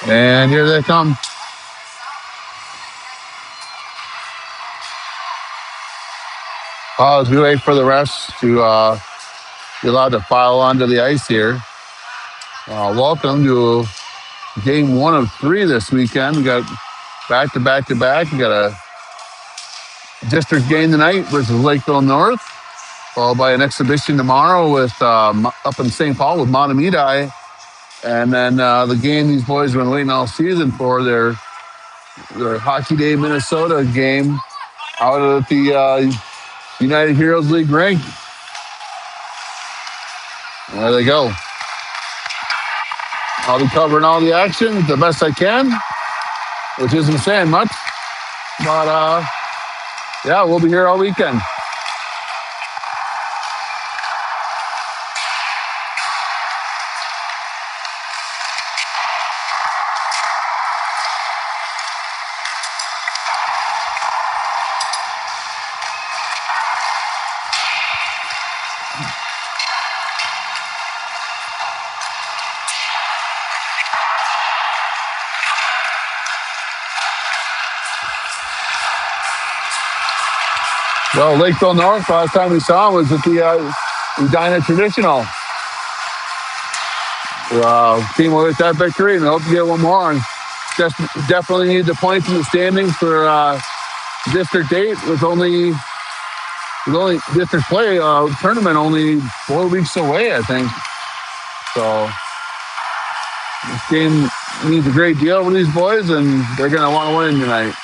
And here they come. As we wait for the refs to be allowed to file onto the ice here. Welcome to game 1 of 3 this weekend. We got back to back to back. We got a district game tonight versus Lakeville North, followed by an exhibition tomorrow with up in St. Paul with Montemedi. And then the game these boys have been waiting all season for, their Hockey Day Minnesota game out at the United Heroes League rink. There they go. I'll be covering all the action the best I can, which isn't saying much. But, yeah, we'll be here all weekend. Well, Lakeville North, last time we saw was at the Edina Traditional. Team with that victory, and I hope to get one more. And just definitely need the points in the standings for District 8 with only district play tournament only 4 weeks away, I think. So this game means a great deal for these boys, and they're going to want to win tonight.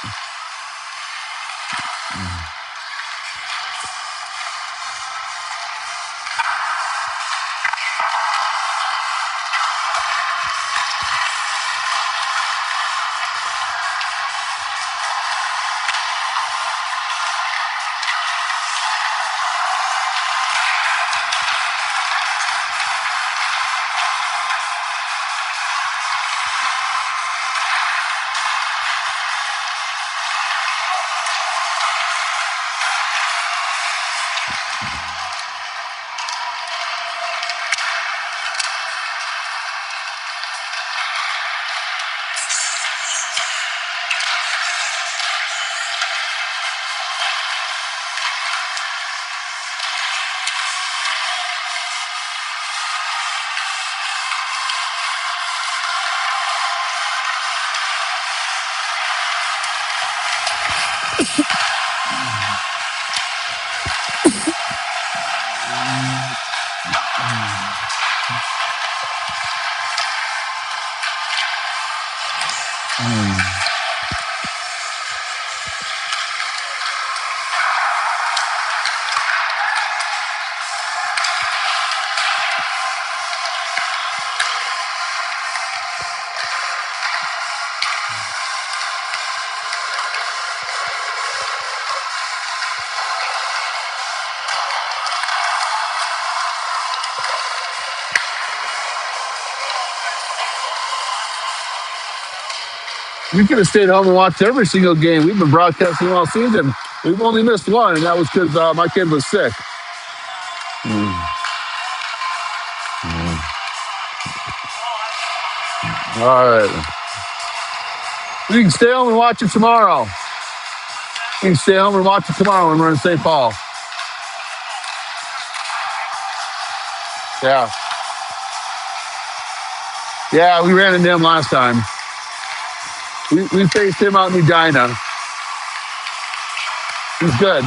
We could have stayed home and watched every single game. We've been broadcasting all season. We've only missed one, and that was because my kid was sick. All right. We can stay home and watch it tomorrow. We can stay home and watch it tomorrow when we're in St. Paul. Yeah. Yeah, we ran into him last time. We faced him out in Edina. He's good.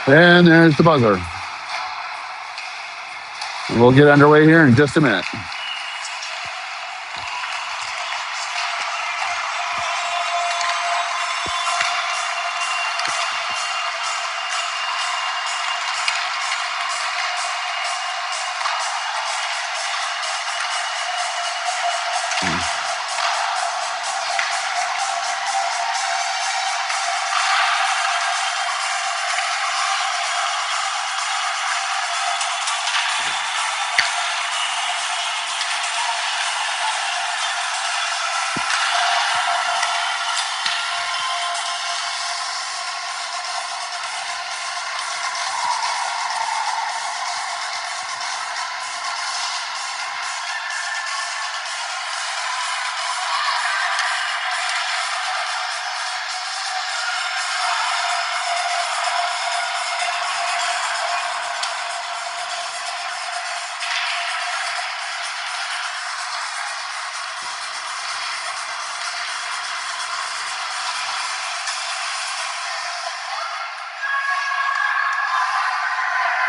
And there's the buzzer. We'll get underway here in just a minute.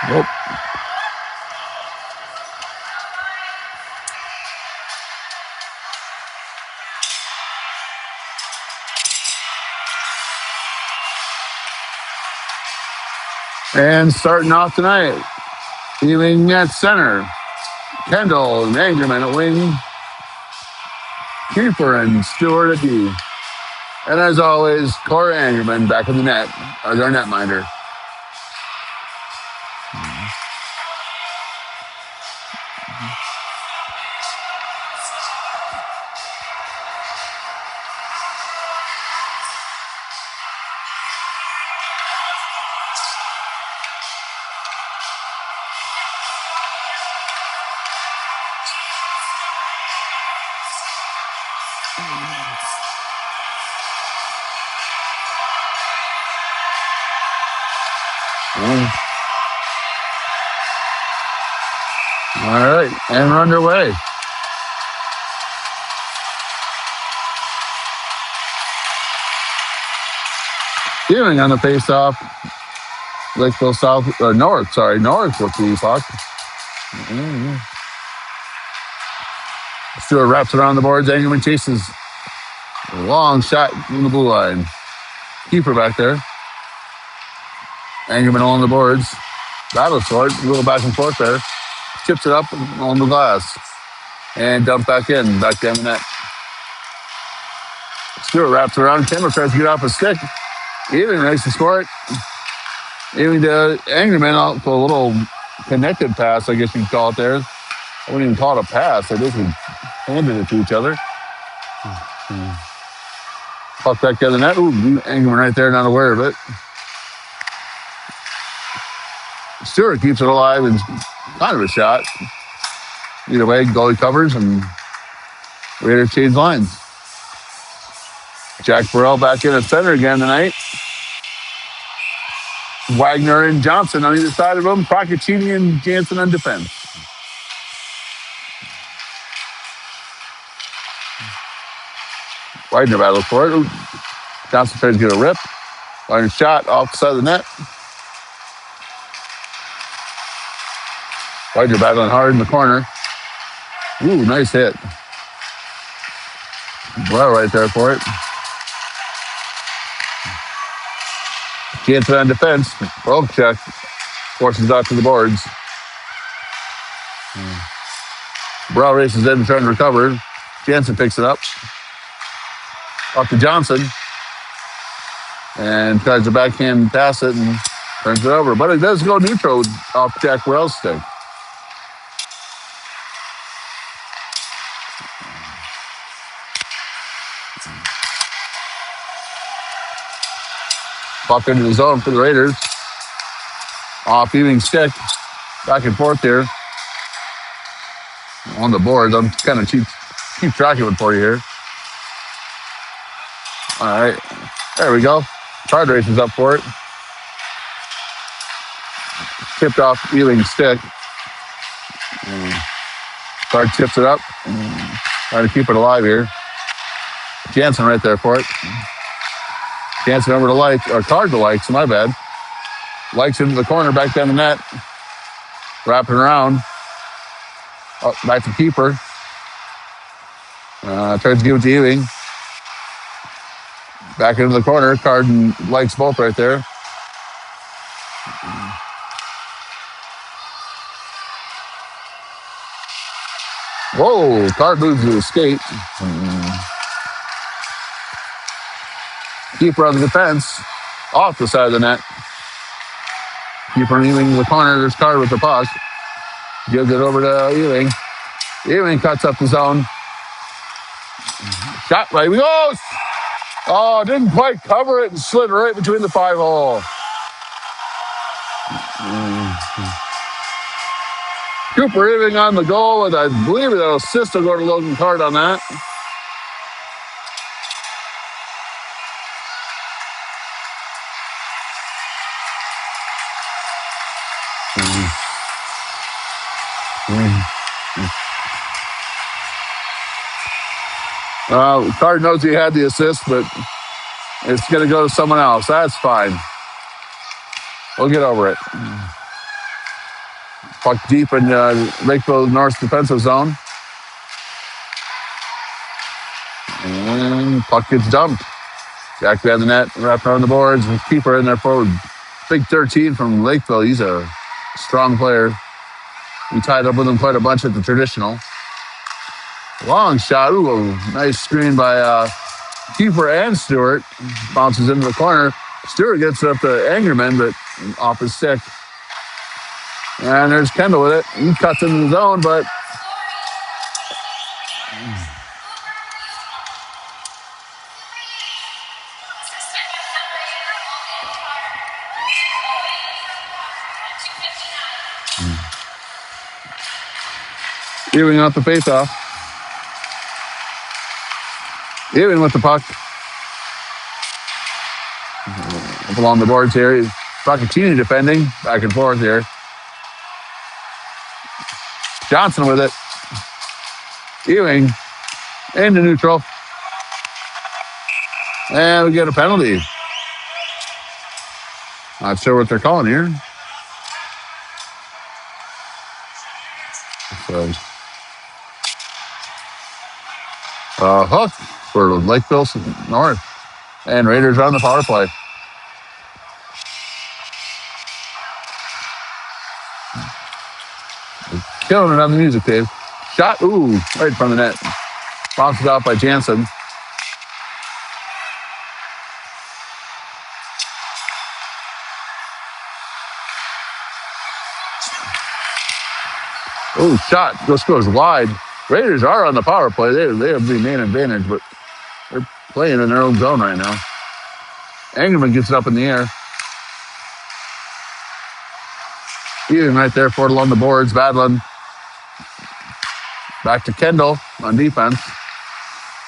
Nope. And starting off tonight, Ewing at center. Kendall and Angerman at wing. Keeper and Stewart at D. And as always, Corey Angerman back in the net, as our netminder. All right, and we're underway. Ewing on the face-off. Lakeville South, or North, sorry, North with the puck. Stewart wraps it around the boards. Angerman chases. Long shot in the blue line. Keeper back there. Angerman along the boards. Battle for it. A little back and forth there. Chips it up on the glass. And dump back in. Back down the net. Stewart wraps around. Timber tries to get off a stick. Ewing makes the score it. Ewing to Angerman out for a little connected pass, I guess you'd call it there. I wouldn't even call it a pass. I just handed it to each other. Puck back down the net. Ooh, Angerman right there, not aware of it. Stewart keeps it alive and kind of a shot. Either way, goalie covers and Raiders change lines. Jack Burrell back in at center again tonight. Wagner and Johnson on either side of him. Procaccini and Jansen on defense. Wagner battles for it. Ooh. Johnson tries to get a rip. Wagner shot off the side of the net. Wagner battling hard in the corner. Ooh, nice hit. Well, right there for it. Jansen on defense. Broke check. Forces out to the boards. Brow races in trying to recover. Jansen picks it up. Off to Johnson. And tries to backhand pass it and turns it over. But it does go neutral off Jack Burrell's stick. Puck into the zone for the Raiders. Off Ewing's stick. Back and forth here. On the boards. I'm kind of keep track of it for you here. All right. There we go. Card race is up for it. Tipped off Ewing's stick. Card tips it up. Trying to keep it alive here. Jansen right there for it. Jansen over to Card to Likes, my bad. Likes into the corner, back down the net. Wrapping around. Oh, back to keeper. Tries to give it to Ewing. Back into the corner. Carden likes both right there. Whoa, Card loses the skate. Keeper on the defense. Off the side of the net. Keeper Ewing in the corner. There's Card with the puck. Gives it over to Ewing. Ewing cuts up the zone. Shot right. We go. Oh, didn't quite cover it and slid right between the 5-hole. Cooper Ewing on the goal with, I believe, an assist will go to Logan Card on that. Card knows he had the assist, but it's going to go to someone else. That's fine. We'll get over it. Puck deep in Lakeville North's defensive zone. And puck gets dumped. Back behind the net, wrapped around the boards. Keeper in there forward. Big 13 from Lakeville. He's a strong player. We tied up with him quite a bunch at the traditional. Long shot. Ooh, nice screen by Keeper and Stewart. Bounces into the corner. Stewart gets it up to Angerman, but off his stick. And there's Kendall with it. He cuts into the zone, but Ewing off the faceoff. Ewing with the puck. Up along the boards here. Buccaccini defending. Back and forth here. Johnson with it. Ewing into neutral. And we get a penalty. Not sure what they're calling here. So, hook for Lakeville North. And Raiders on the power play. Killing it on the music, Dave. Shot, ooh, right in front of the net. Bounced off by Jansen. Oh, shot. This goes wide. Raiders are on the power play. They have the main advantage, but they're playing in their own zone right now. Angerman gets it up in the air. Ewing right there, forward along the boards, battling. Back to Kendall on defense.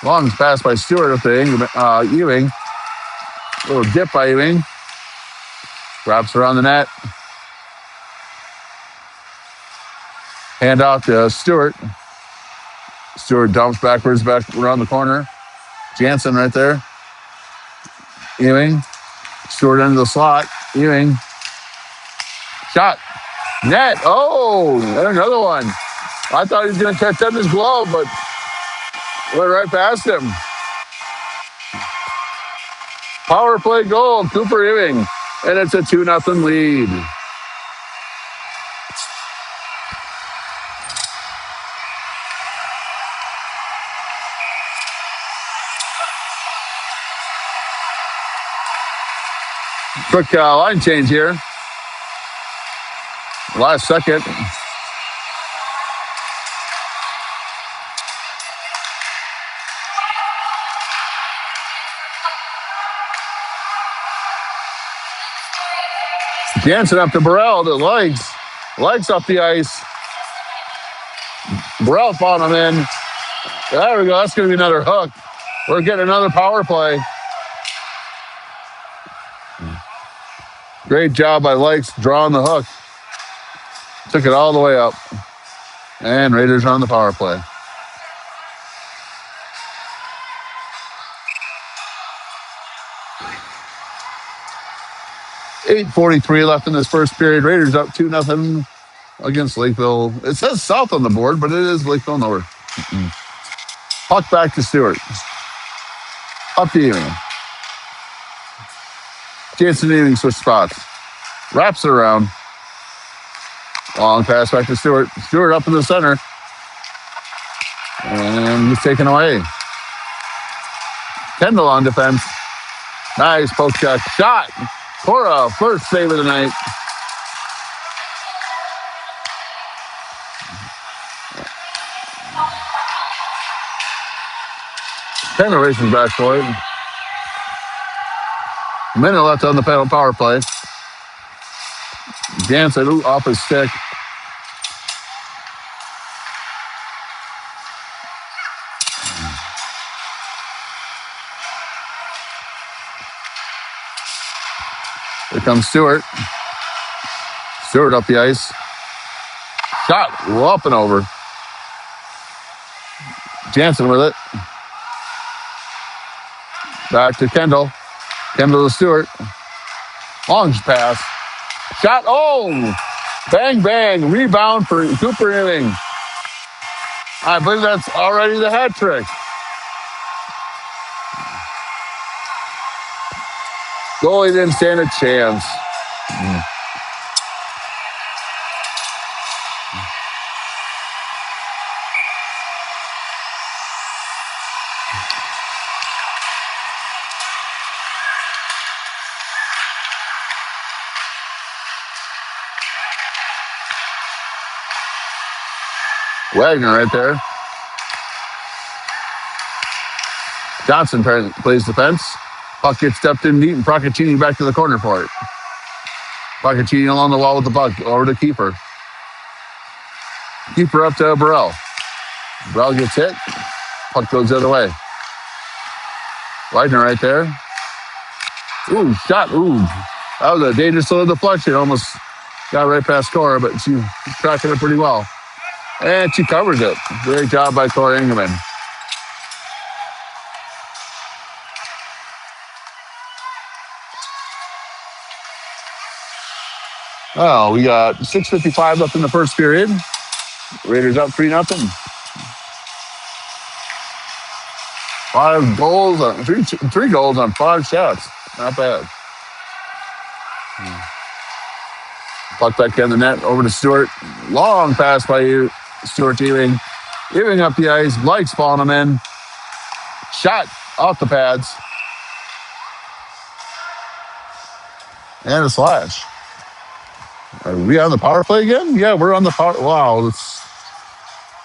Long pass by Stewart with the Ewing. Little dip by Ewing. Wraps around the net. Hand out to Stewart. Stewart dumps backwards, back around the corner. Jansen right there. Ewing. Stewart into the slot. Ewing. Shot. Net. Oh, and another one. I thought he was going to catch up his glove, but went right past him. Power play goal, Cooper Ewing. And it's a 2-0 lead. Quick line change here. Last second. Jansen up to Burrell to Legs. Legs up the ice. Burrell found him in. There we go. That's going to be another hook. We're getting another power play. Great job by Legs drawing the hook. Took it all the way up. And Raiders are on the power play. 8:43 left in this first period. Raiders up 2-0 against Lakeville. It says South on the board, but it is Lakeville North. Puck back to Stewart. Up to Ewing. Jansen Ewing switch spots. Wraps it around. Long pass back to Stewart. Stewart up in the center. And he's taken away. Kendall on defense. Nice poke check. Shot. Cora, first save of the night. Kendall racing back for it. Minute left on the power play. Jansen off his stick. Here comes Stewart. Stewart up the ice. Shot up and over. Jansen with it. Back to Kendall. Kendall to Stewart. Long pass. Shot. Oh! Bang, bang. Rebound for Cooper Ewing. I believe that's already the hat trick. Goalie didn't stand a chance. Wagner right there. Johnson plays defense. Puck gets stepped in neat, and Procaccini back to the corner for it. Procaccini along the wall with the puck over to Keeper. Keeper up to Burrell. Burrell gets hit. Puck goes the other way. Wagner right there. Ooh, shot. Ooh. That was a dangerous little deflection. Almost got right past Cora, but she's tracking it pretty well. And she covers it. Great job by Cora Ingerman. Oh, we got 6:55 left in the first period. Raiders up 3-0. 5 goals, three goals on 5 shots. Not bad. Puck back in the net over to Stewart. Long pass by Stewart to Ewing. Ewing up the ice. Blake's following him in. Shot off the pads. And a slash. Are we on the power play again? Yeah, we're on the power. Wow, it's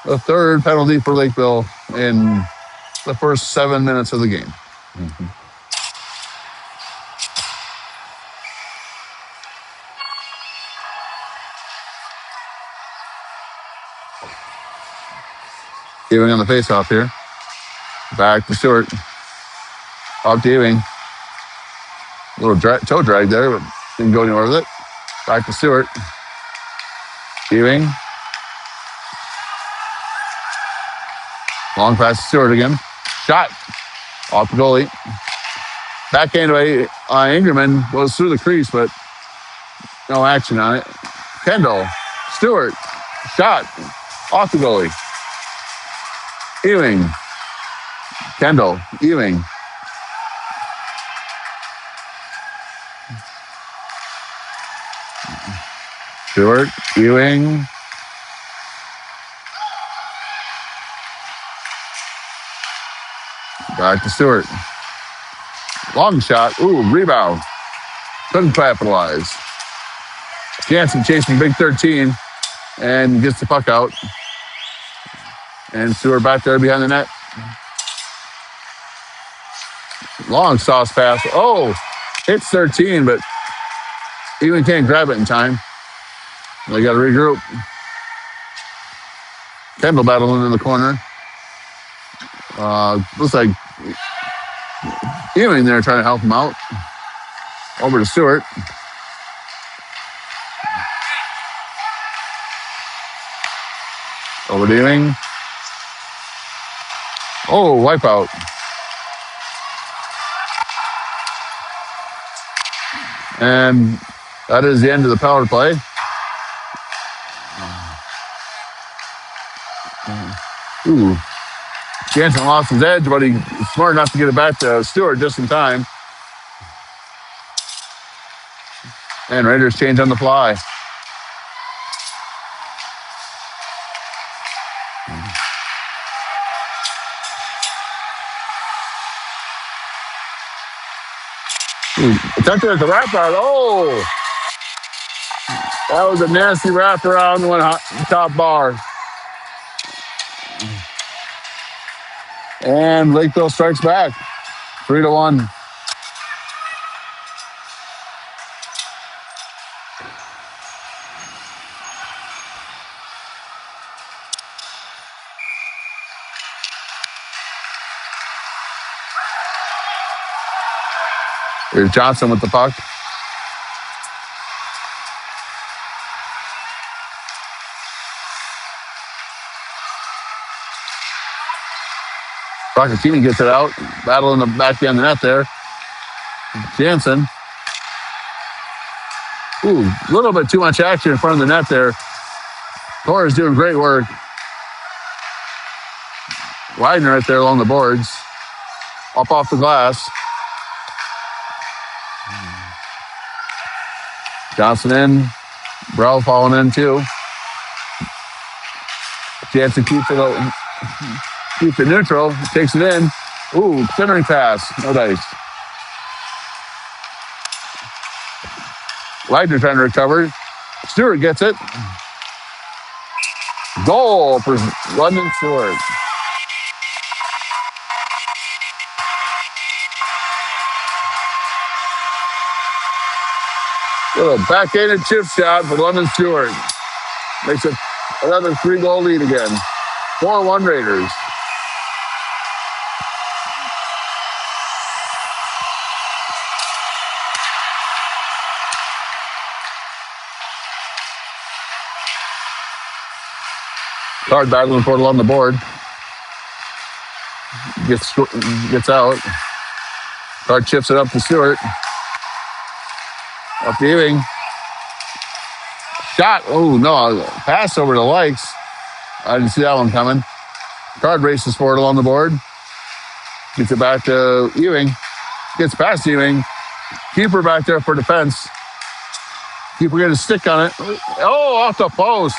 the third penalty for Lakeville in the first 7 minutes of the game. Ewing on the faceoff here. Back to Stewart. Up to Ewing. Little toe drag there, but didn't go anywhere with it. Back to Stewart. Ewing. Long pass to Stewart again. Shot. Off the goalie. Backhand away. Ingerman goes through the crease, but no action on it. Kendall. Stewart. Shot. Off the goalie. Ewing. Kendall. Ewing. Stewart. Ewing. Back to Stewart. Long shot. Ooh, rebound. Couldn't capitalize. Jansen chasing Big 13 and gets the puck out. And Stewart back there behind the net. Long sauce pass. Oh, hits 13, but Ewing can't grab it in time. They got to regroup. Kendall battling in the corner. Looks like Ewing there trying to help him out. Over to Stewart. Over to Ewing. Oh, wipeout. And that is the end of the power play. Ooh. Jansen lost his edge, but he's smart enough to get it back to Stewart just in time. And Raiders change on the fly. Attempted at the wraparound. Oh! That was a nasty wraparound one top bar. And Lakeville strikes back. 3-1. Here's Johnson with the puck. Rocketini gets it out. Battle in the back end of the net there. Jansen. Ooh, a little bit too much action in front of the net there. Torres doing great work. Widener right there along the boards. Up off the glass. Johnson in. Brow falling in too. Jansen keeps it neutral. Takes it in. Ooh, centering pass. No dice. Widener trying to recover. Stewart gets it. Goal for London Stewart. Little backhanded chip shot for London Stewart. Makes it another 3-goal lead again. 4-1 Raiders. Card battling for it along the board. Gets out. Card chips it up to Stewart. Up to Ewing. Shot. Oh, no. Pass over to Likes. I didn't see that one coming. Card races for it along the board. Gets it back to Ewing. Gets past Ewing. Keeper back there for defense. Keeper getting a stick on it. Oh, off the post.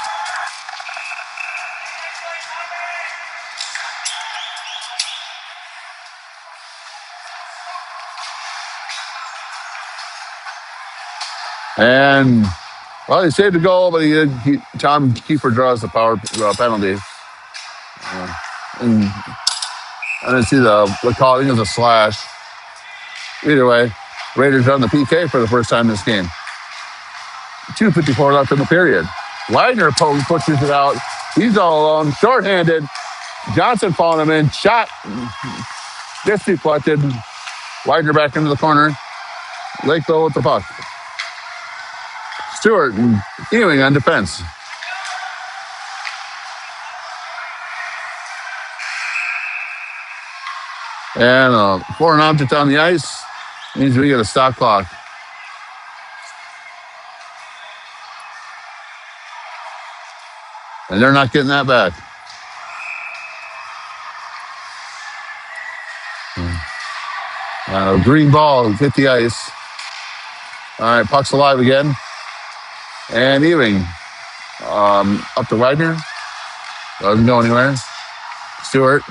And, well, he saved the goal, but Tom Kiefer draws the power penalty. And I didn't see the call. I think it was a slash. Either way, Raiders on the PK for the first time this game. 2:54 left in the period. Widener pushes it out. He's all alone, shorthanded. Johnson following him in. Shot. Just deflected. Widener back into the corner. Lakeville with the puck. Stewart and Ewing on defense. And a foreign object on the ice means we get a stop clock. And they're not getting that back. Green ball hit the ice. All right, puck's alive again. And Ewing up to Widener. Doesn't go anywhere. Stewart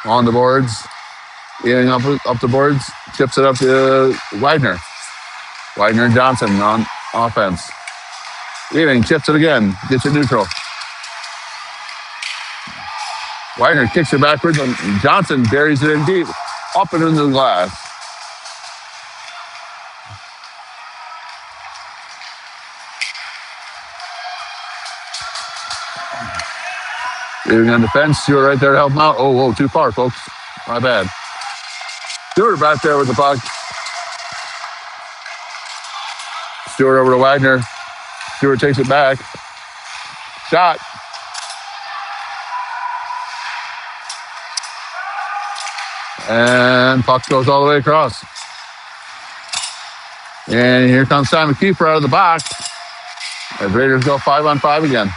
on the boards. Ewing up the boards. Chips it up to Widener. Widener and Johnson on offense. Ewing chips it again. Gets it neutral. Widener kicks it backwards, and Johnson buries it in deep. Up and into the glass. Ewing on defense. Stewart right there to help him out. Oh, whoa, too far, folks. My bad. Stewart back there with the puck. Stewart over to Wagner. Stewart takes it back. Shot. And puck goes all the way across. And here comes Simon Kiefer out of the box as Raiders go 5-on-5 again.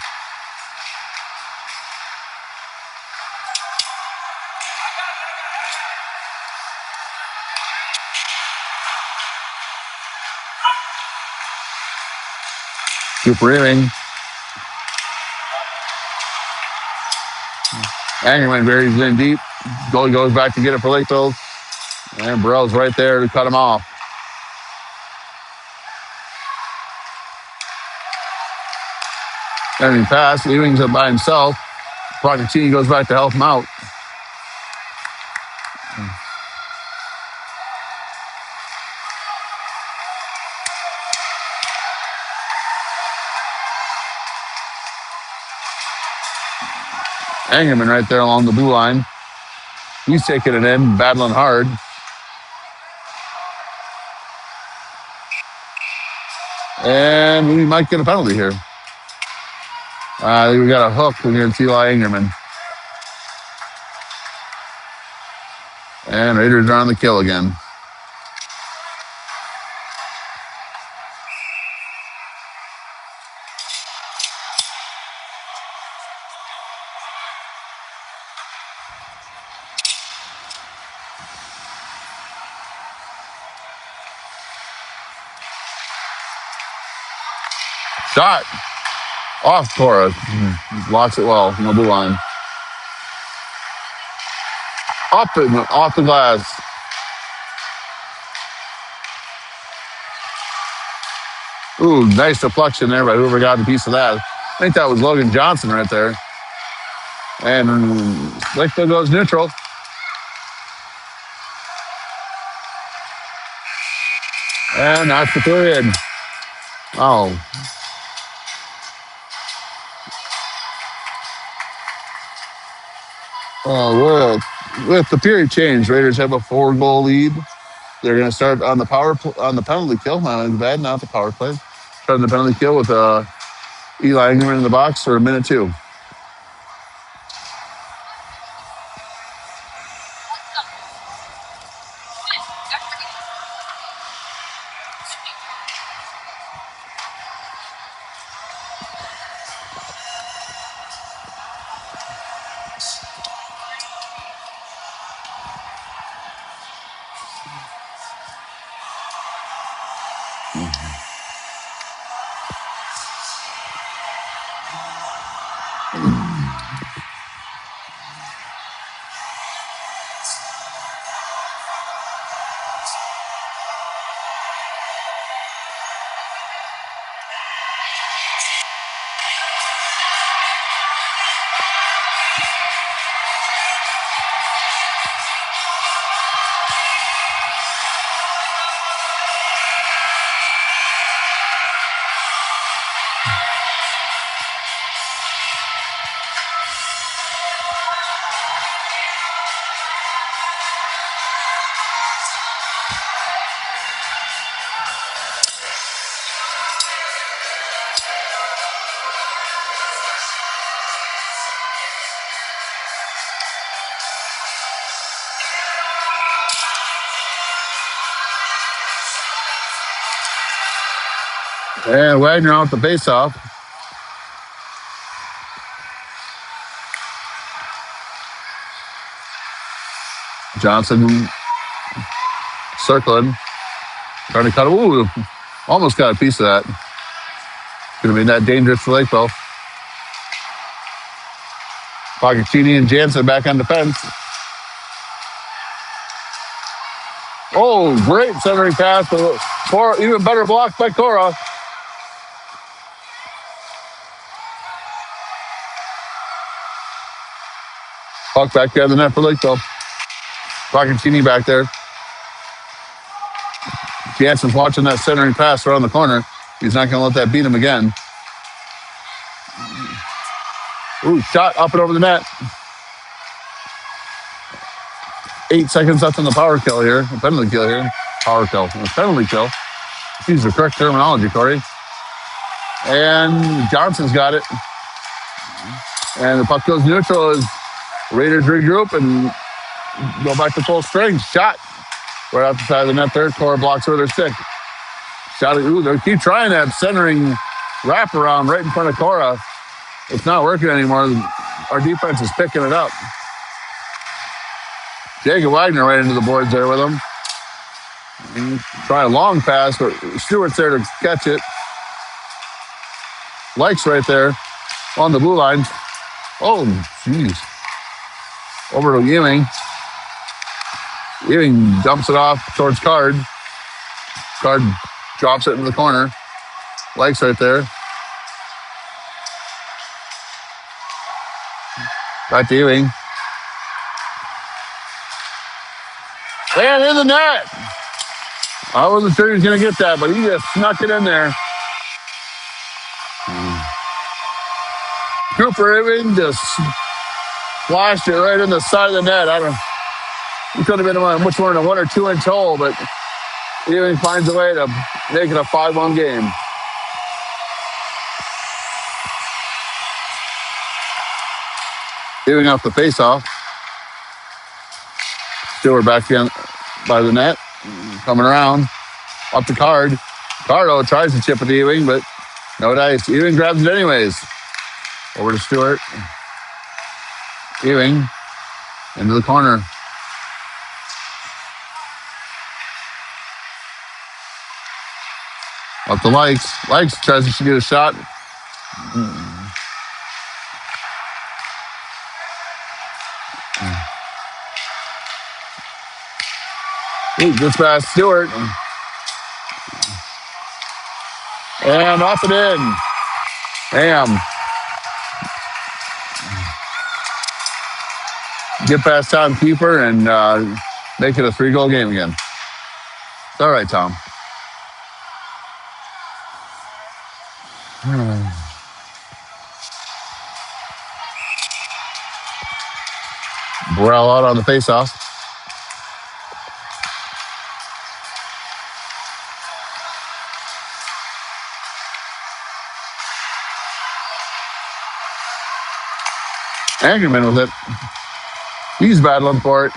Cooper Ewing. Angerman buries in deep. Goalie goes back to get it for Lakeville. And Burrell's right there to cut him off. And he pass. Ewing's up by himself. Procaccini goes back to help him out. Angerman right there along the blue line. He's taking it in, battling hard. And we might get a penalty here. We got a hook against Eli Angerman. And Raiders are on the kill again. Shot. Off Torres. Locks it well from the blue line. Off the glass. Ooh, nice deflection there by whoever got a piece of that. I think that was Logan Johnson right there. And Lakeville goes neutral. And that's the period. Oh. With the period change, Raiders have a 4-goal lead. They're going to start on the penalty kill. My bad, not the power play. Starting the penalty kill with Eli Ingerman in the box for a minute 2. And Wagner out the faceoff. Johnson circling, trying to cut it. Ooh, almost got a piece of that. Could have been that dangerous for Lakeville. Procaccini and Jansen back on defense. Oh, great centering pass. Even better block by Cora. Puck back there in the net for Lakeville. Procaccini back there. Jansen's watching that centering pass around the corner. He's not going to let that beat him again. Ooh, shot up and over the net. 8 seconds left on the power kill here. Penalty kill here. Power kill. Penalty kill. Use the correct terminology, Corey. And Johnson's got it. And the puck goes neutral as Raiders regroup and go back to full strength. Shot right off the side of the net there. Cora blocks with her stick. Shot it. Ooh, they keep trying that centering wraparound right in front of Cora. It's not working anymore. Our defense is picking it up. Jacob Wagner right into the boards there with him. Try a long pass, but Stewart's there to catch it. Likes right there on the blue line. Oh, jeez. Over to Ewing. Ewing dumps it off towards Card. Card drops it in the corner. Likes right there. Back to Ewing. And in the net. I wasn't sure he was going to get that, but he just snuck it in there. Cooper Ewing just flashed it right in the side of the net. It could have been which one, a 1 or 2 inch hole, but Ewing finds a way to make it a 5-1 game. Ewing off the faceoff. Stewart back in by the net. Coming around. Up to Card. Cardo tries to chip at Ewing, but no dice. Ewing grabs it anyways. Over to Stewart. Ewing into the corner. Up to Likes. Likes tries to get a shot. He gets past Stewart. And off and in. Bam. Get past timekeeper and make it a 3-goal game again. It's all right, Tom. Burrell out on the faceoff. Angerman with it. He's battling for it.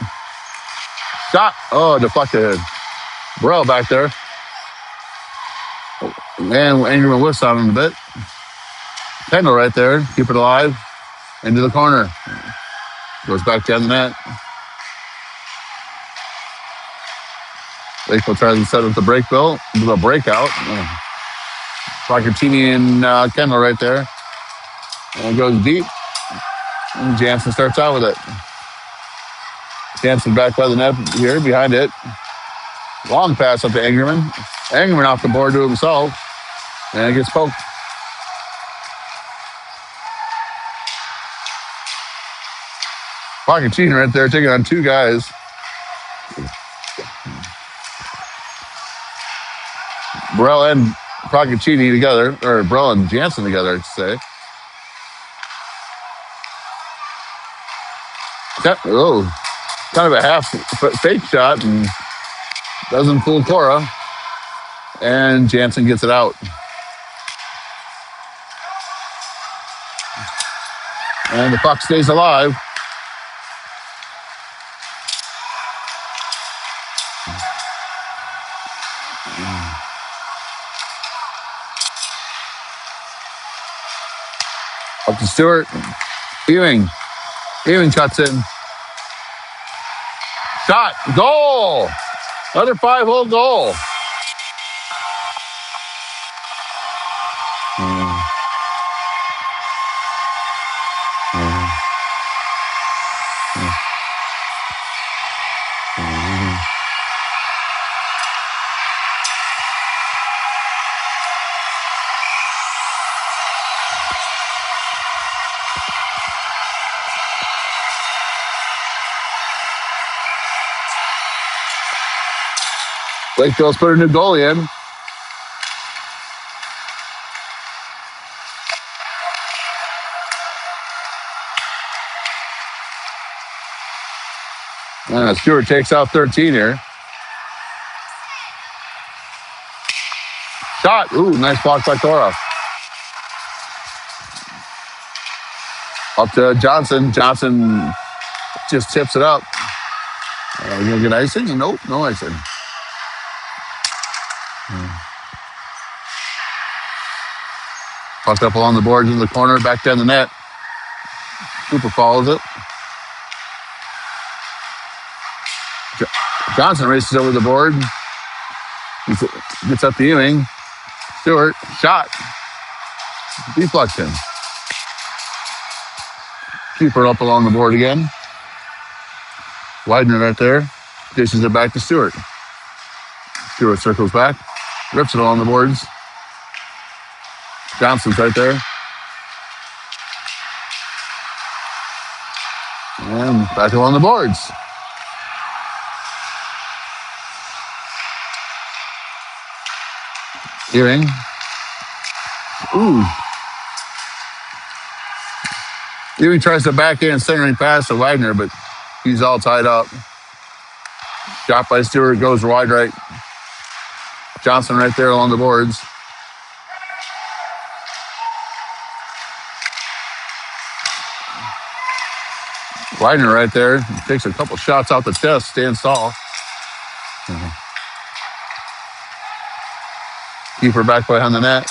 Shot. Oh, deflected. Burrell back there. And Angerman whiffs on him a bit. Kendall right there. Keep it alive. Into the corner. Goes back down the net. Lakeville tries to set up the breakbill. The breakout. Procatini and Kendall right there. And it goes deep. And Jansen starts out with it. Jansen back by the net here, behind it. Long pass up to Angerman. Angerman off the board to himself. And it gets poked. Procatini right there taking on 2 guys. Burrell and Procatini together, or Burrell and Jansen together, I should say. Kind of a half fake shot and doesn't fool Cora. And Jansen gets it out. And the puck stays alive. Up to Stewart. Ewing cuts in. Shot. Goal. Another 5-hole goal. Lakeville's put a new goalie in. Stewart takes out 13 here. Shot. Ooh, nice block by Cora. Up to Johnson. Johnson just tips it up. You going to get icing? Nope, no icing. Puck up along the boards in the corner, back down the net. Cooper follows it. Johnson races over the board. Gets up the Ewing. Stewart, shot. Deflection. Keeper up along the board again. Widener right there. Dishes it back to Stewart. Stewart circles back. Rips it along the boards. Johnson's right there. And back along the boards. Ewing. Ooh. Ewing tries to backhand centering pass to Wagner, but he's all tied up. Shot by Stewart, goes wide right. Johnson right there along the boards. Wagner right there. Takes a couple shots out the chest, stands tall. Keeper back behind the net.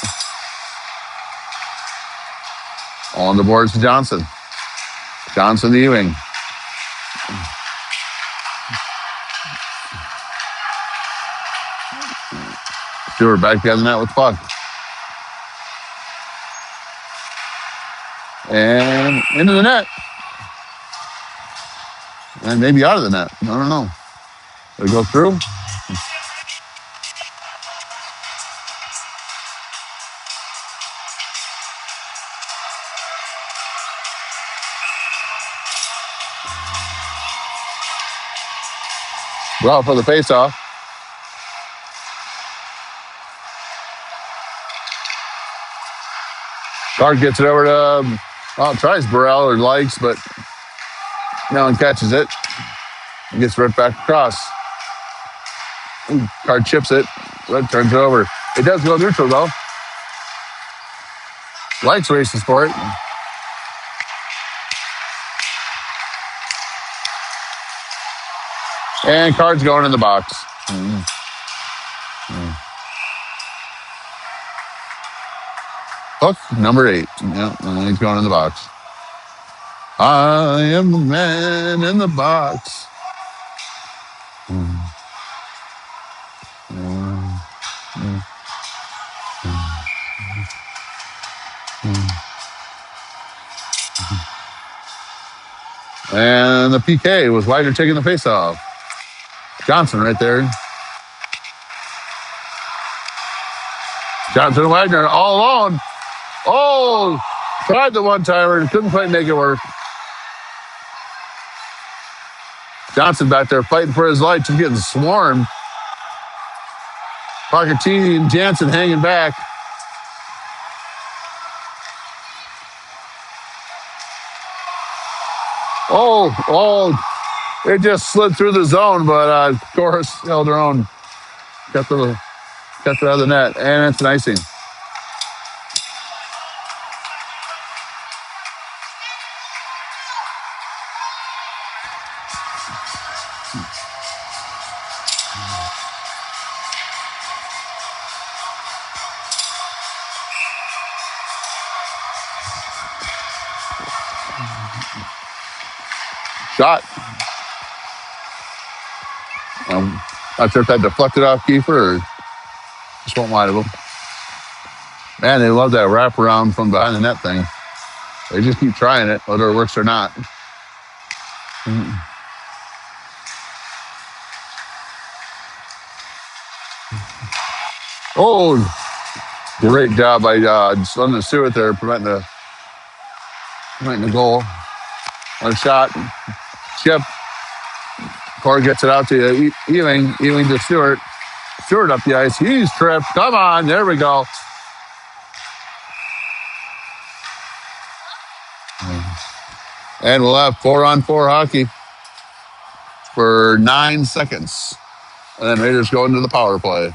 On the boards to Johnson. Johnson to Ewing. Stewart back behind the net with puck. And into the net. And maybe out of the net. I don't know. Did it go through? Well, for the faceoff. Card gets it over to, tries Burrell or Likes, but no one catches it. It gets right back across. Ooh, Card chips it. Red turns it over. It does go neutral, though. Likes races for it. And Card's going in the box. Hook, number 8. Yeah, and he's going in the box. I am the man in the box. And the PK was Wagner taking the faceoff. Johnson right there. Johnson and Wagner all alone. Oh, tried the one-timer. Couldn't quite make it work. Johnson back there fighting for his life. Just getting swarmed. Pochettini and Jansen hanging back. Oh, it just slid through the zone, but Chorus held her own. Kept the other net, and it's an icing. Shot. Not sure if that deflected off Kiefer or just went wide of him. Man, they love that wraparound from behind the net thing. They just keep trying it, whether it works or not. Oh, great job by London Stewart there, preventing the goal. On a shot. Chip. Cord gets it out to Ewing. Ewing to Stewart. Stewart up the ice. He's tripped. Come on. There we go. And we'll have 4-on-4 hockey for 9 seconds. And then Raiders go into the power play.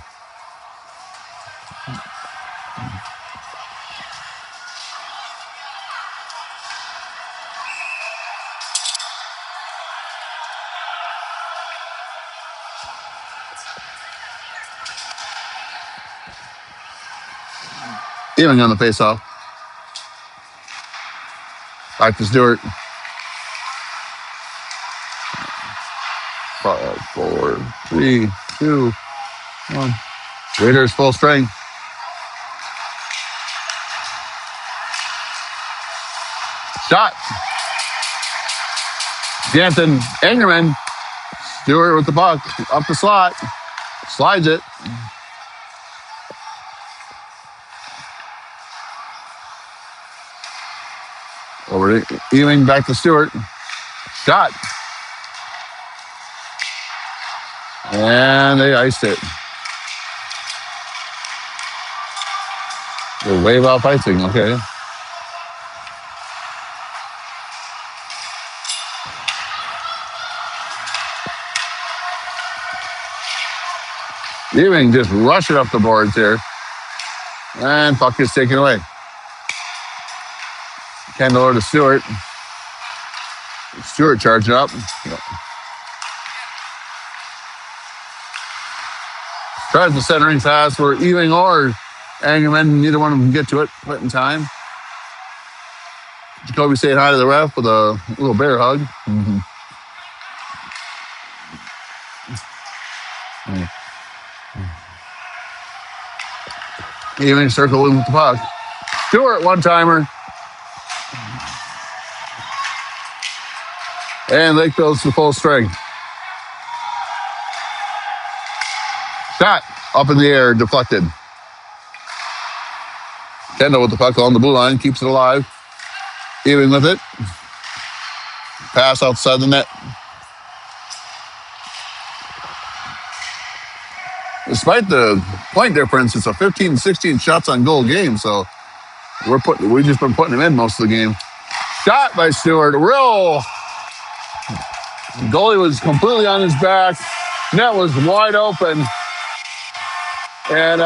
Ewing on the faceoff. Back to Stewart. 5, 4, 3, 2, 1. Raiders full strength. Shot. Jansen, Engerman. Stewart with the puck. Up the slot. Slides it. Over to Ewing, back to Stewart. Shot. And they iced it. They wave off icing, okay. Ewing just rushing up the boards here. And puck is taken away. Kendall over to Stewart. Stewart charging up. Tries the centering pass for Ewing or Engerman. Neither one of them can get to it. Quite in time. Jacoby saying hi to the ref with a little bear hug. Mm-hmm. Ewing circling with the puck. Stewart, one-timer. And Lakeville's to full strength. Shot up in the air, deflected. Kendall with the puck on the blue line, keeps it alive. Ewing with it. Pass outside the net. Despite the point difference, it's a 15-16 shots on goal game, so we've just been putting them in most of the game. Shot by Stewart. Real. Goalie was completely on his back. Net was wide open. And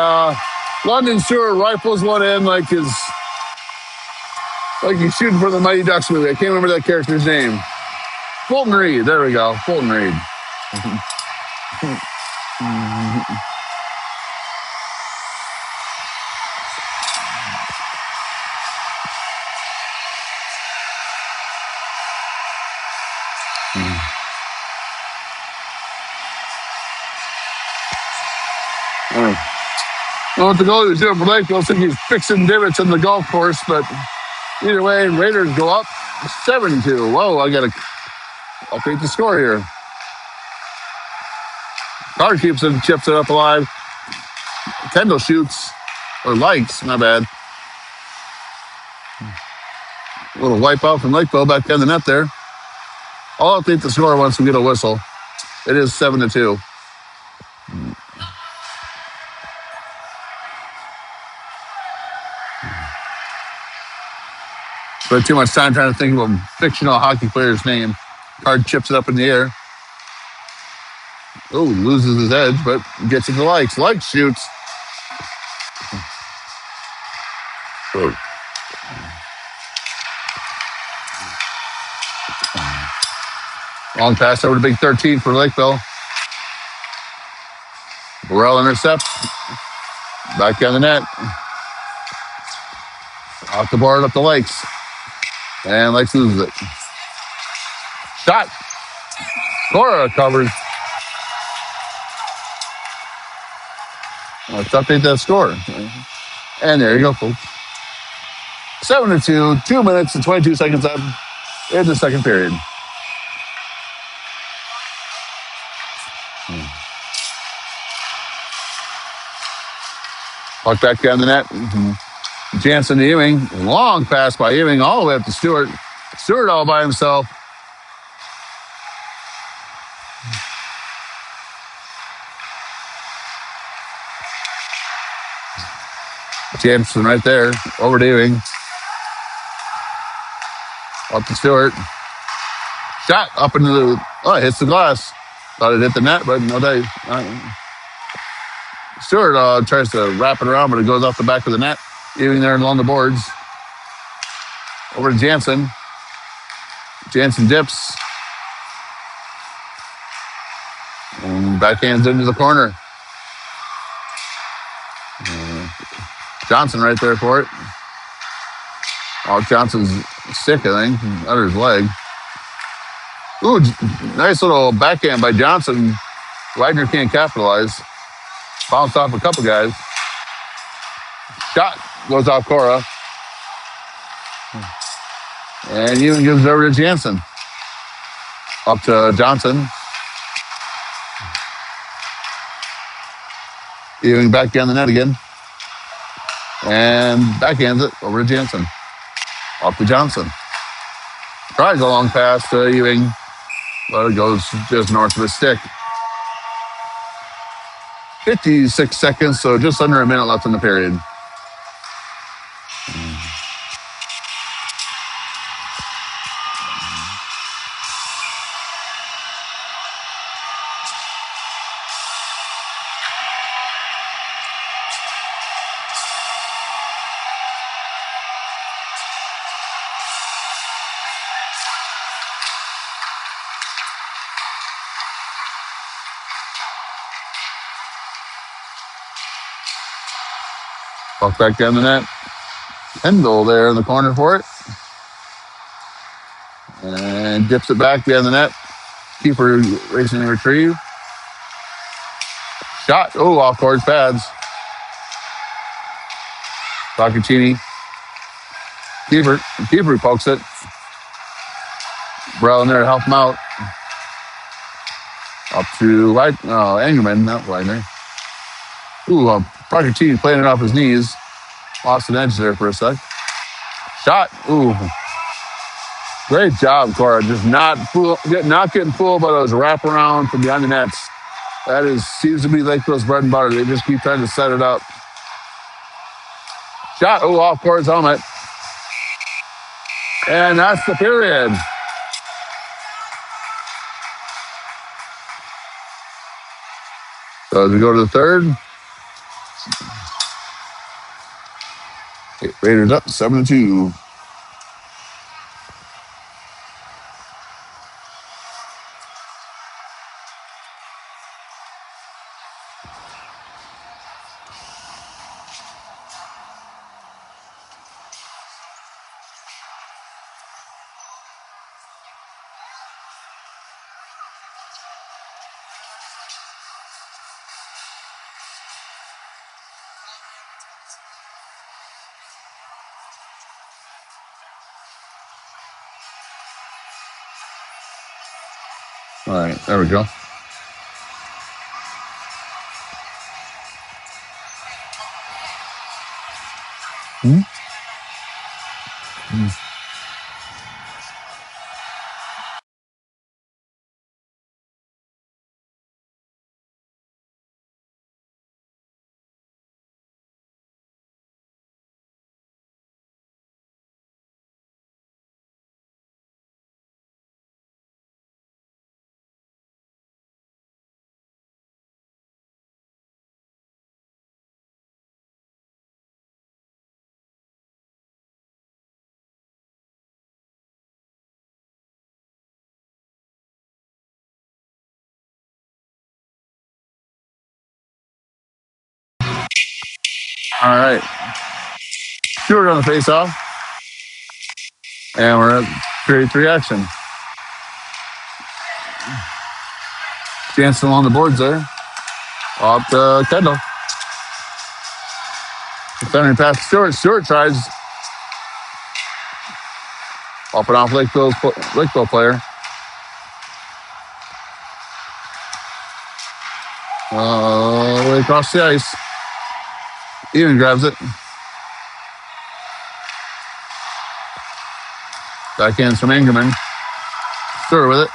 London Stewart rifles one in like he's shooting for the Mighty Ducks movie. I can't remember that character's name. Fulton Reed. There we go. Fulton Reed. I don't know what the goalie was doing for Lakeville. I think he's fixing divots in the golf course, but either way, Raiders go up 7-2. Whoa, I'll take the score here. Carr keeps it and chips it up alive. Kendall shoots, or lights, my bad. A little wipe out from Lakeville back down the net there. I'll update the score once we get a whistle. It is 7-2. Spent too much time trying to think of a fictional hockey player's name. Card chips it up in the air. Oh, loses his edge, but gets it to Likes. Likes shoots. Oh. Long pass over to Big 13 for Lakeville. Burrell intercepts. Back down the net. Off the board up the Lakes. And Lakes loses it. Shot. Cora covers. Let's update that score. And there you go, folks. 7-2, 2 minutes and 22 seconds up in the second period. Puck back down the net. Jansen to Ewing. Long pass by Ewing all the way up to Stewart. Stewart all by himself. Jansen right there. Over to Ewing. Up to Stewart. Shot up into the... Oh, it hits the glass. Thought it hit the net, but no day. Stewart tries to wrap it around, but it goes off the back of the net. Ewing there along the boards. Over to Jansen. Jansen dips. And backhands into the corner. Johnson right there for it. Oh, Johnson's sick, I think, under his leg. Ooh, nice little backhand by Johnson. Widener can't capitalize. Bounced off a couple guys. Shot goes off Cora. And Ewing gives it over to Jansen. Up to Johnson. Ewing back in the net again. And backhands it over to Jansen. Up to Johnson. Tries a long pass to Ewing, but it goes just north of his stick. 56 seconds, so just under a minute left in the period. Puck back down the net. Kendall there in the corner for it. And dips it back behind the net. Keeper racing to retrieve. Shot. Oh, off court pads. Boccaccini. Keeper pokes it. Brown there to help him out. Up to Engelman, not Widener. Ooh, Boccaccini playing it off his knees. Lost an edge there for a sec. Shot. Ooh. Great job, Cora. Just not getting fooled by those wraparound from behind the nets. That seems to be Lakeville's bread and butter. They just keep trying to set it up. Shot. Oh, off Cora's helmet. And that's the period. So as we go to the third, Raiders up 7-2. All right, there we go. All right. Stewart on the face-off. And we're at period 3 action. Jansen on the boards there. Up to Kendall. Defending past Stewart. Stewart tries. Up and off Lakeville player. Way across the ice. Ewing grabs it. Backhands from Engelman. Stewart with it.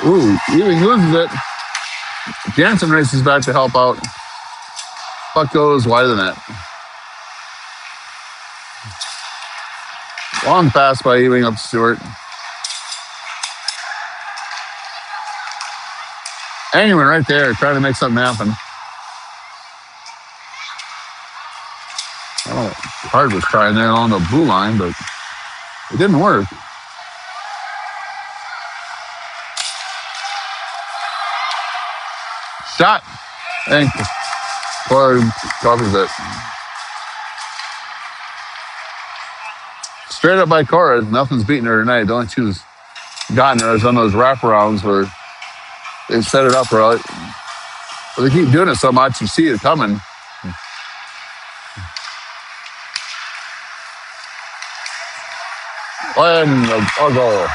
Ooh, Ewing loses it. Jansen races back to help out. Puck goes wide of the net. Long pass by Ewing up to Stewart. Engelman right there trying to make something happen. Oh, Hard was trying there on the blue line, but it didn't work. Shot. And Cora covers it. Straight up by Cora. Nothing's beating her tonight. The only she's gotten her is on those wraparounds where they set it up right. But they keep doing it so much, you see it coming. And a goal.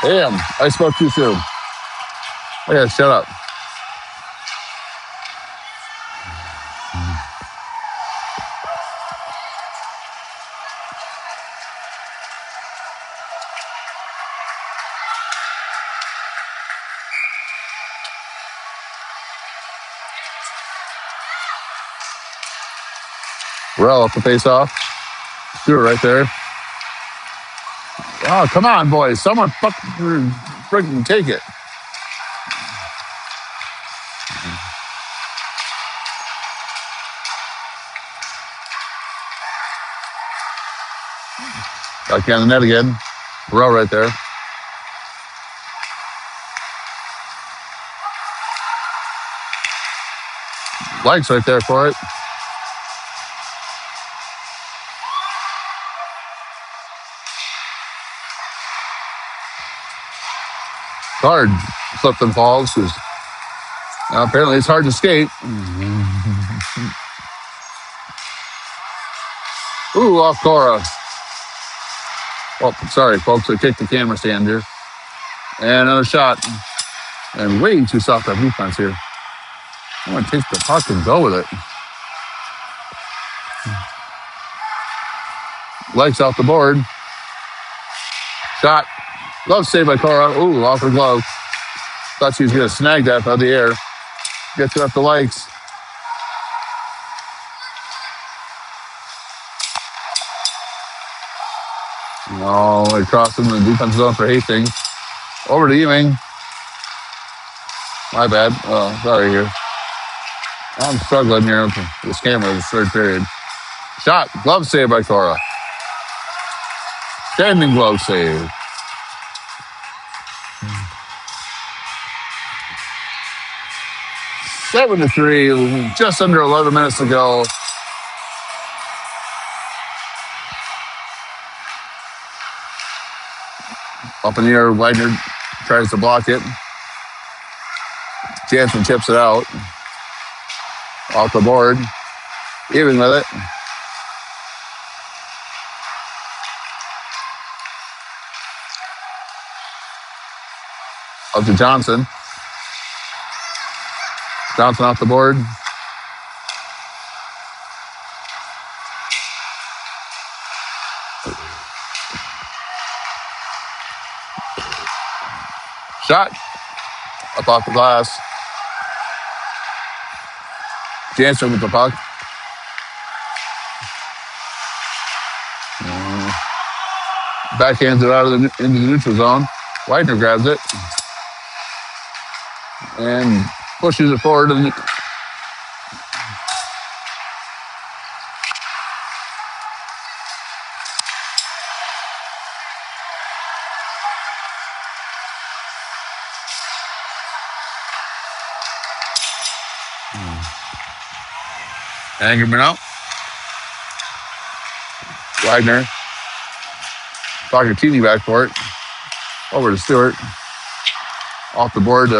Damn, I spoke too soon. I gotta shut up. Rel up the face off. Stewart right there. Oh, come on, boys. Someone freaking take it. Back on the net again. Rel right there. Likes right there for it. Hard. Slips and falls. Apparently it's hard to skate. Ooh, off Cora. Oh, sorry, folks. I kicked the camera stand here. And another shot. And way too soft on defense here. I want to take the puck and go with it. Likes off the board. Shot. Glove save by Cora. Ooh, off her glove. Thought she was going to snag that out of the air. Gets it up to Likes. No, across in the defense zone for Hastings. Over to Ewing. My bad. Oh, sorry here. I'm struggling here with this camera this third period. Shot. Glove save by Cora. Standing glove save. Seven to 3. Just under 11 minutes to go. Up in the air, Wagner tries to block it. Jansen tips it out. Off the board. Ewing with it. Up to Johnson. Johnson off the board. Shot. Up off the glass. Jansen with the puck. Backhands it out of into the neutral zone. Widener grabs it. And pushes it forward. And Angerman out. Wagner. Fogartini back for it. Over to Stewart. Off the board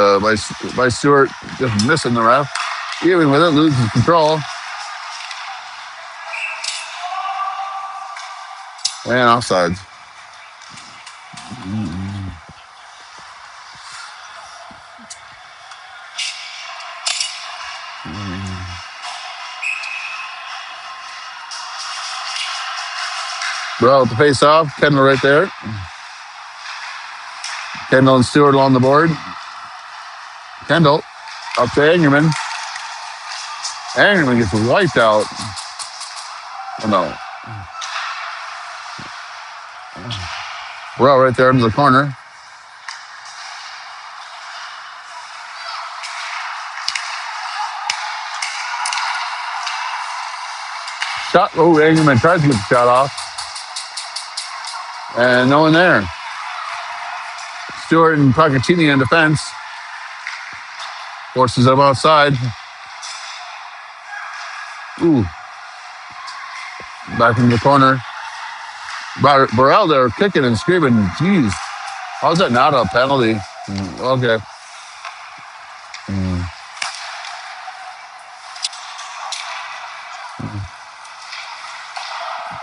by Stewart. Just missing the ref. Ewing with it. Loses control. And offsides. Bro, with the face off. Kendall right there. Kendall and Stewart along the board. Kendall up to Angerman. Angerman gets wiped out. Oh, no. Well, right there in the corner. Shot. Oh, Angerman tries to get the shot off. And no one there. Stewart and Procaccini in defense. Forces them outside. Ooh. Back into the corner. Burrell there kicking and screaming. Jeez. How's that not a penalty? Okay.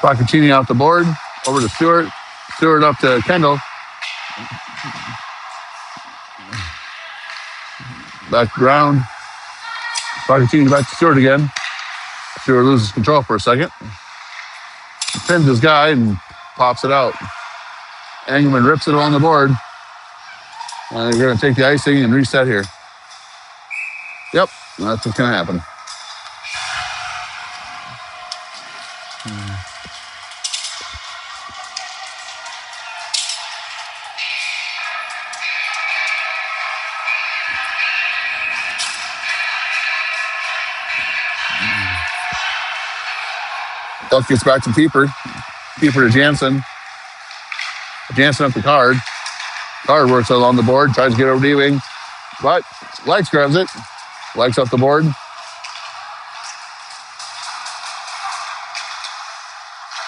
Procaccini off the board. Over to Stewart. Stewart up to Kendall. Back to ground. Procaccini back to Stewart again. Stewart loses control for a second. Pins his guy and pops it out. Engelman rips it along the board. And they're going to take the icing and reset here. Yep, that's what's going to happen. Duck gets back to Keeper. Keeper to Jansen. Jansen up the Card. Card works along the board, tries to get over D-wing. But Likes grabs it. Likes up the board.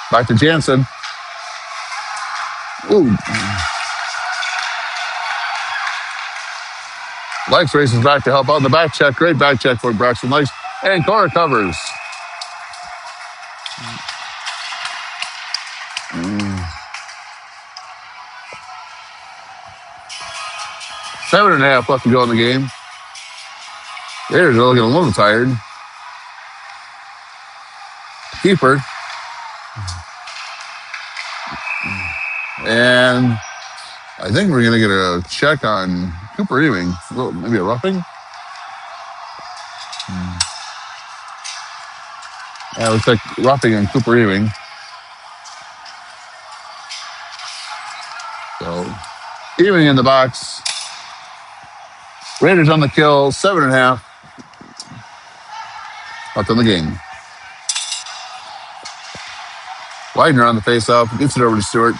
Back to Jansen. Ooh. Likes races back to help out in the back check. Great back check for Braxton Likes. And Cora covers. 7.5 left to go in the game. Raiders are looking a little tired. Keeper. And I think we're going to get a check on Cooper Ewing. Maybe a roughing. Yeah, it looks like roughing on Cooper Ewing. So, Ewing in the box. Raiders on the kill, 7.5 left in the game. Widener on the face-off, gets it over to Stewart.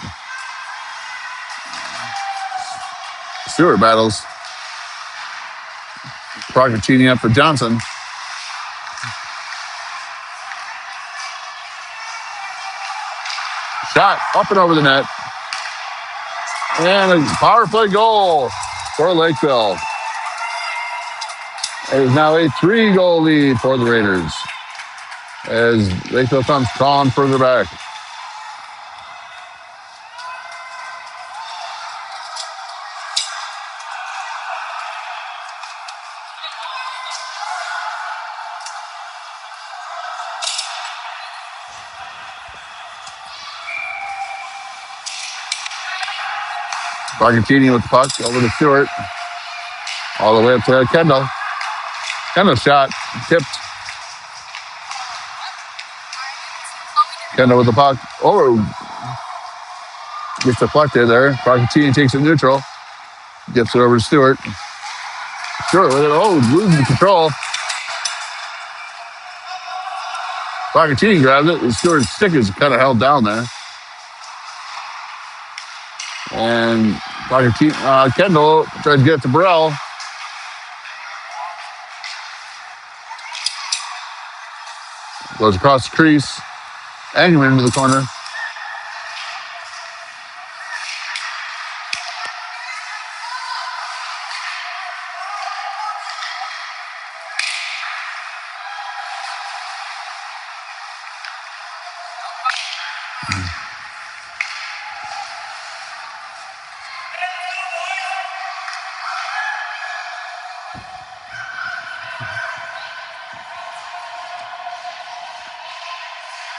Stewart battles. Procaccini up for Johnson. Shot up and over the net. And a power play goal for Lakeville. It is now a 3-goal lead for the Raiders as Lakeville comes crawling further back. Procaccini with the puck over to Stewart. All the way up to Kendall. Kendall shot, tipped. Kendall with the puck. Over. Gets deflected there. Procaccini takes it neutral. Gets it over to Stewart. Stewart with it. Oh, losing control. Procaccini grabs it. Stewart's stick is kind of held down there. And Kendall tries to get it to Burrell. Goes across the crease. Engelman into the corner.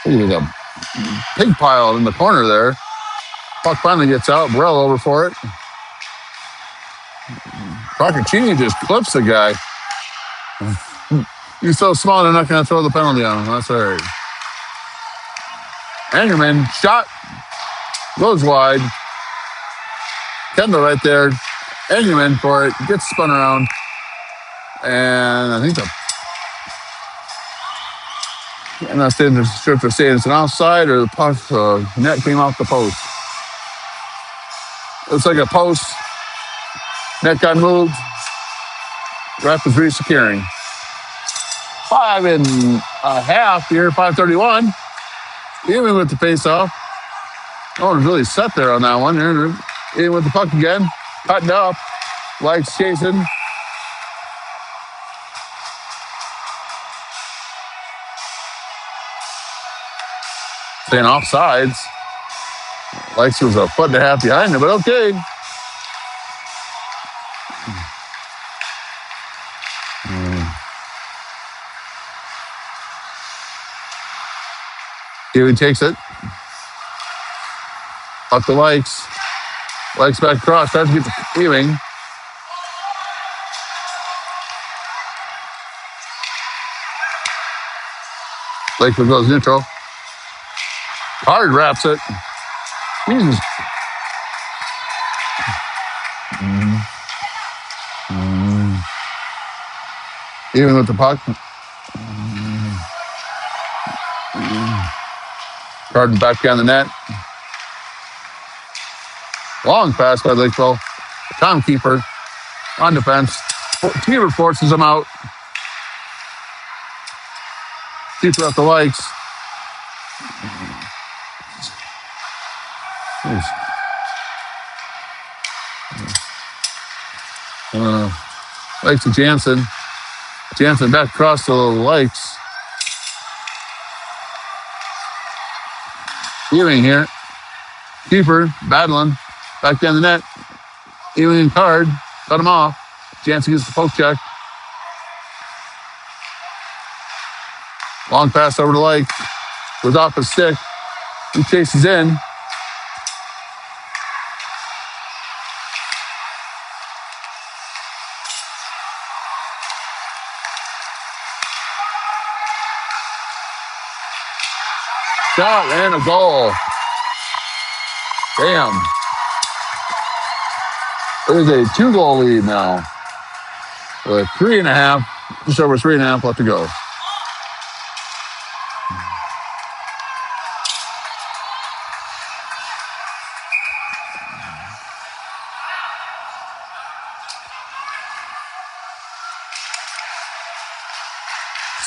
There's a pig pile in the corner there. Puck finally gets out. Burrell over for it. Procaccini just clips the guy. He's so small, they're not going to throw the penalty on him. That's all right. Angerman, shot. Goes wide. Kendall right there. Angerman for it. Gets spun around. And I think I'm not sure if they're saying it's an offside or the puck net came off the post. Looks like a post. Net got moved. Ref is re-securing. 5.5 here, 5:31. Even with the face-off. No one's really set there on that one. In with the puck again. Cutting up. Likes chasing. Saying offsides. Likes was a foot and a half behind him, but okay. He takes it. Up to Likes. Likes back across. Tries to get the Ewing. Lakeville goes neutral. Hard wraps it. Jesus. Even with the puck. Carden back down the net. Long pass by Lakeville. Timekeeper on defense. Keeper forces him out. Keeper up the Likes. Likes to Jansen. Jansen back across to the Likes. Ewing here. Keeper battling. Back down the net. Ewing and Card. Cut him off. Jansen gets the poke check. Long pass over to Likes. Goes off his stick. He chases in. Shot and a goal. Damn. There's a 2-goal lead now. With 3.5, just over 3.5 left to go.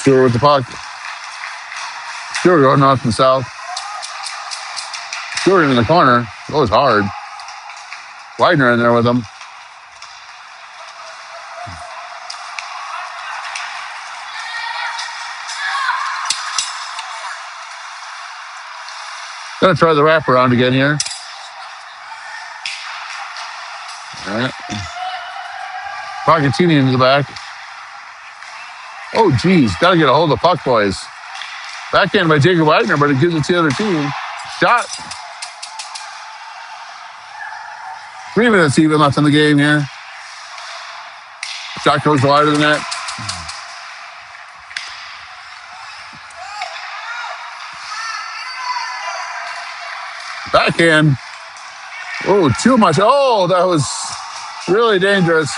Stewart with the puck. Stewart going north and south. Stewart in the corner. Goes hard. Widener in there with him. Gonna try the wraparound again here. All right. Pochettino into the back. Oh, geez. Got to get a hold of the puck, boys. Backhand by Jacob Widener, but it gives it to the other team. Shot. 3 minutes even left in the game here. Shot goes wide of the net. Backhand. Oh, too much. Oh, that was really dangerous.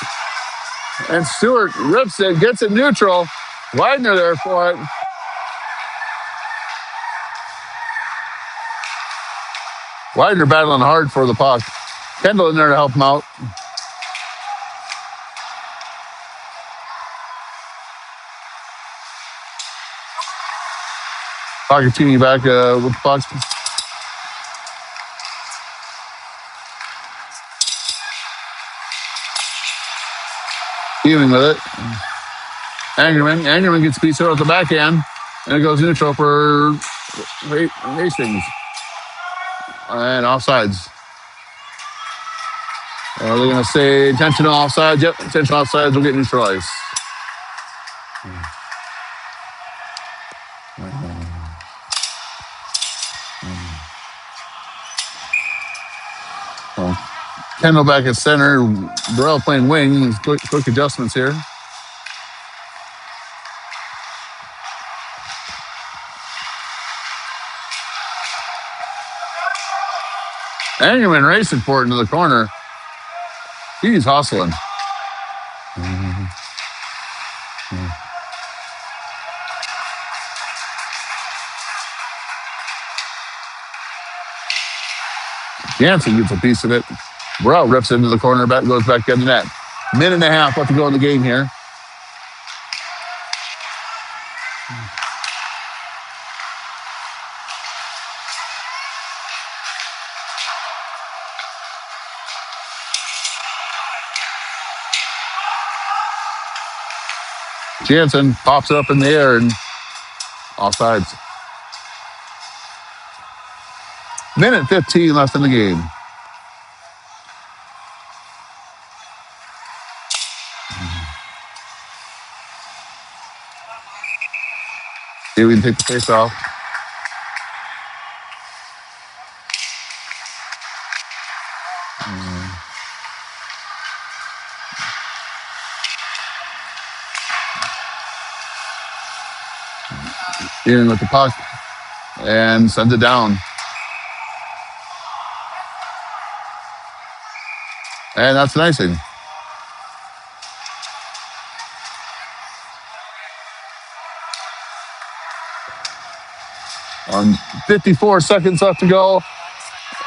And Stewart rips it, gets it neutral. Widener there for it. Widener battling hard for the puck. Kendall in there to help him out. Pochettino back with the puck. Ewing with it. Angerman gets piece out at the backhand, and it goes neutral for Hastings. And offsides. Are they going to say intentional offsides? Yep, intentional offsides will get neutralized. Kendall back at center. Burrell playing wing. Quick adjustments here. Angerman racing for it into the corner. He's hustling. Jansen gets a piece of it. Burrell rips it into the corner, goes back in the net. 1.5 minutes left to go in the game here. Jansen pops it up in the air and offsides. Minute 15 left in the game. Here we can take the face off. In with the puck and sends it down. And that's an icing. On 54 seconds left to go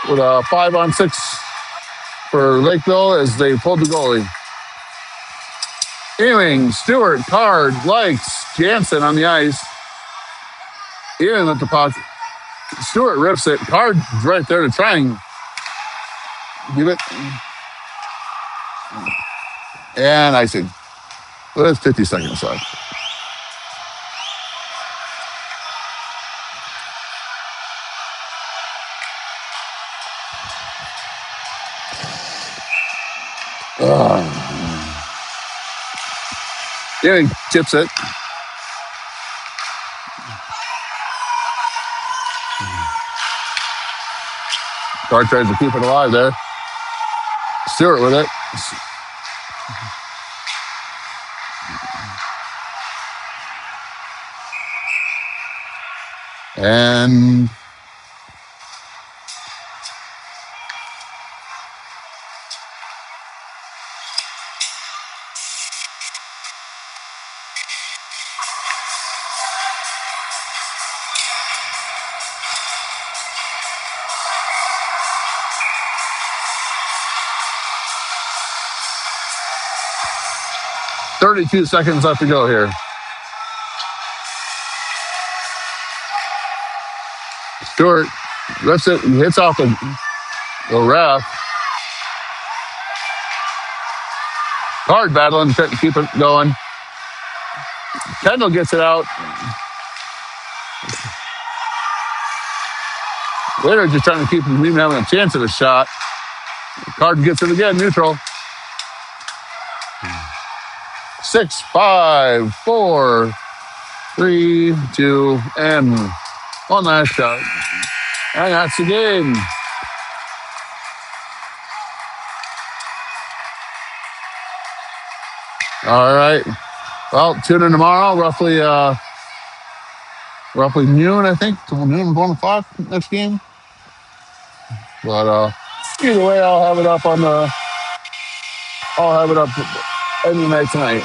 with a 5-on-6 for Lakeville as they pulled the goalie. Ewing, Stewart, Card, Likes, Jansen on the ice. Ewing with the puck. Stewart rips it. Card's right there to try and give it. And icing. With 50 seconds left. Ewing tips it. Card tries to keep it alive there. Stewart with it. And 32 seconds left to go here. Stewart lifts it and hits off the ref. Hard battling to keep it going. Kendall gets it out. Later just trying to keep him from even having a chance at a shot. Card gets it again, neutral. 6, 5, 4, 3, 2, and one last shot. And that's the game. All right. Well, tune in tomorrow, roughly noon, I think. Till noon, 1 o'clock next game. But either way, I'll have it up any night tonight.